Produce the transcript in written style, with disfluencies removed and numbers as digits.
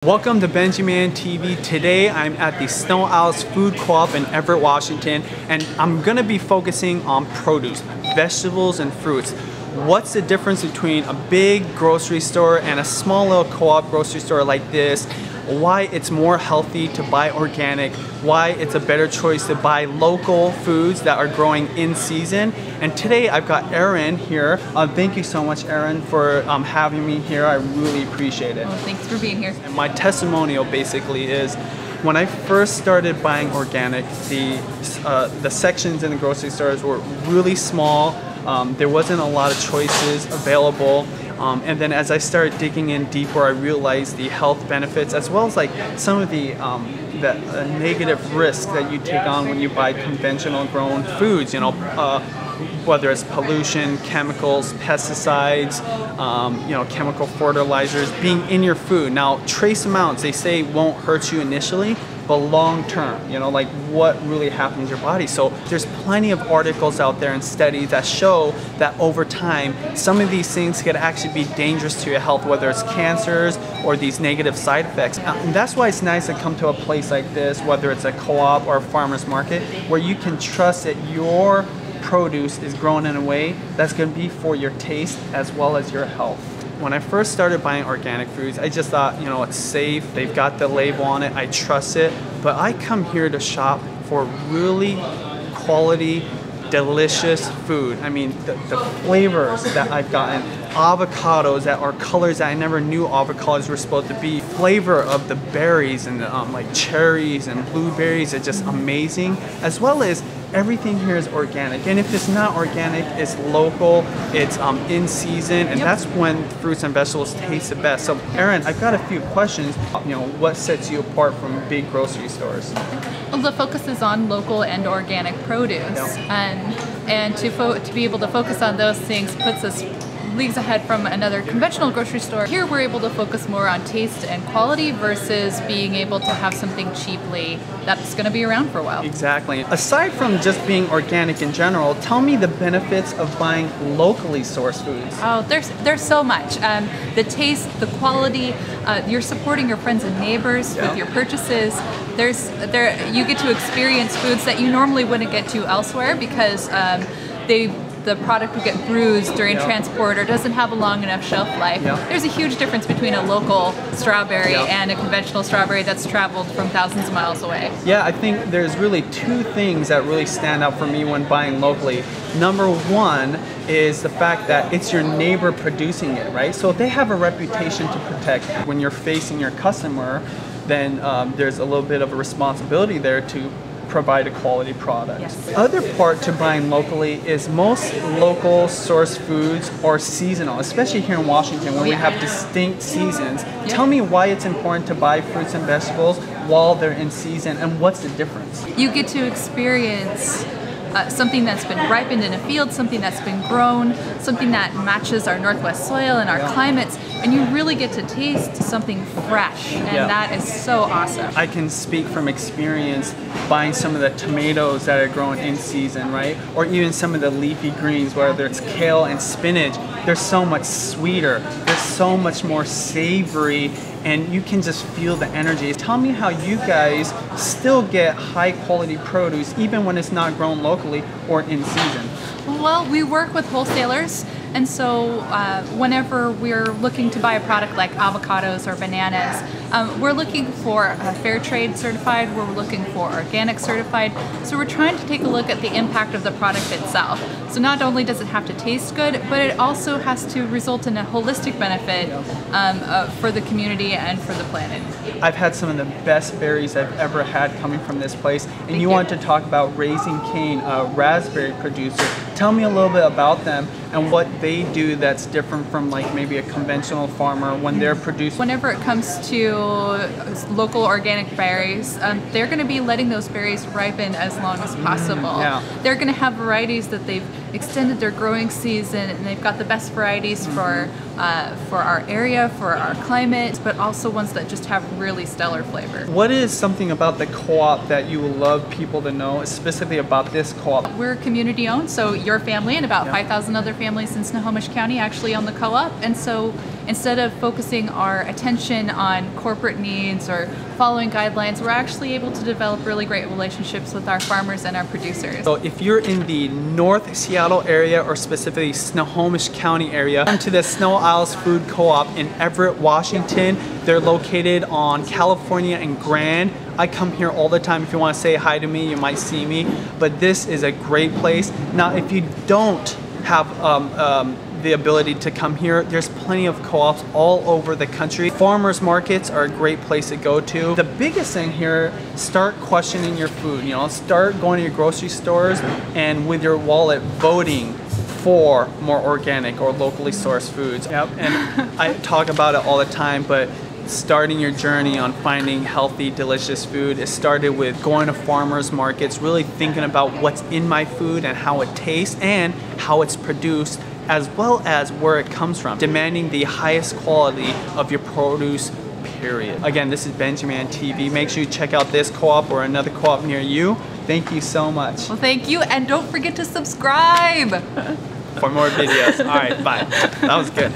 Welcome to BenjiManTV. Today I'm at the Snow Owls Food Co-op in Everett, Washington, and I'm gonna be focusing on produce, vegetables and fruits. What's the difference between a big grocery store and a small little co-op grocery store like this? Why it's more healthy to buy organic, why it's a better choice to buy local foods that are growing in season. And today I've got Erin here. Thank you so much, Erin, for having me here. I really appreciate it. Oh, thanks for being here. And my testimonial basically is, when I first started buying organic, the sections in the grocery stores were really small. There wasn't a lot of choices available. And then as I started digging in deeper, I realized the health benefits as well as like some of the negative risks that you take on when you buy conventional grown foods, you know, whether it's pollution, chemicals, pesticides, you know, chemical fertilizers being in your food. Now, trace amounts, they say won't hurt you initially, but long term, you know, like what really happens to your body. So there's plenty of articles out there and studies that show that over time, some of these things could actually be dangerous to your health, whether it's cancers or these negative side effects. And that's why it's nice to come to a place like this, whether it's a co-op or a farmer's market, where you can trust that your produce is grown in a way that's going to be for your taste as well as your health. When I first started buying organic foods, I just thought, you know, it's safe, they've got the label on it, I trust it, but I come here to shop for really quality, delicious food. I mean, the flavors that I've gotten, avocados that are colors that I never knew avocados were supposed to be, flavor of the berries and like cherries and blueberries are just amazing, as well as everything here is organic. And if it's not organic, it's local, it's in season, and that's when fruits and vegetables taste the best. So Erin, I've got a few questions. You know, what sets you apart from big grocery stores? Well, the focus is on local and organic produce, and to be able to focus on those things puts us leagues ahead from another conventional grocery store. Here we're able to focus more on taste and quality versus being able to have something cheaply that's going to be around for a while. Exactly. Aside from just being organic in general, tell me the benefits of buying locally sourced foods. Oh, there's so much. The taste, the quality, you're supporting your friends and neighbors with your purchases. You get to experience foods that you normally wouldn't get to elsewhere because the product will get bruised during transport or doesn't have a long enough shelf life. There's a huge difference between a local strawberry and a conventional strawberry that's traveled from thousands of miles away. Yeah, I think there's really two things that really stand out for me when buying locally. Number one is the fact that it's your neighbor producing it, right? So they have a reputation to protect. When you're facing your customer, then there's a little bit of a responsibility there to provide a quality product. The other part to buying locally is most local source foods are seasonal, especially here in Washington where we have distinct seasons. Tell me why it's important to buy fruits and vegetables while they're in season, and what's the difference? You get to experience something that's been ripened in a field, something that's been grown, something that matches our Northwest soil and our climates, and you really get to taste something fresh, and that is so awesome. I can speak from experience buying some of the tomatoes that are grown in season, right? Or even some of the leafy greens, whether it's kale and spinach. They're so much sweeter, they're so much more savory, and you can just feel the energy. Tell me how you guys still get high quality produce even when it's not grown locally or in season. Well, we work with wholesalers, and so whenever we're looking to buy a product like avocados or bananas, we're looking for fair trade certified, we're looking for organic certified, so we're trying to take a look at the impact of the product itself. So not only does it have to taste good, but it also has to result in a holistic benefit for the community and for the planet. I've had some of the best berries I've ever had coming from this place, and you want to talk about Raising Cane, a raspberry producer. Tell me a little bit about them and what they do that's different from like maybe a conventional farmer when they're producing. Whenever it comes to local organic berries, they're going to be letting those berries ripen as long as possible. They're going to have varieties that they've extended their growing season, and they've got the best varieties for our area, for our climate, but also ones that just have really stellar flavor. What is something about the co-op that you would love people to know, specifically about this co-op? We're community owned, so your family and about 5,000 other families in Snohomish County actually own the co-op, and so instead of focusing our attention on corporate needs or following guidelines, we're actually able to develop really great relationships with our farmers and our producers. So if you're in the North Seattle area, or specifically Snohomish County area, come to the Snow Isles Food Co-op in Everett, Washington. They're located on California and Grand. I come here all the time. If you want to say hi to me, you might see me, but this is a great place. Now, if you don't have the ability to come here, there's plenty of co-ops all over the country. Farmers markets are a great place to go to. The biggest thing here, start questioning your food. You know, start going to your grocery stores and with your wallet voting for more organic or locally sourced foods. Yep. And I talk about it all the time, but starting your journey on finding healthy, delicious food, it started with going to farmers markets, really thinking about what's in my food and how it tastes and how it's produced, as well as where it comes from, demanding the highest quality of your produce, period. Again, this is BenjiManTV. Make sure you check out this co-op or another co-op near you. Thank you so much. Well, thank you, and don't forget to subscribe for more videos. All right, bye. That was good.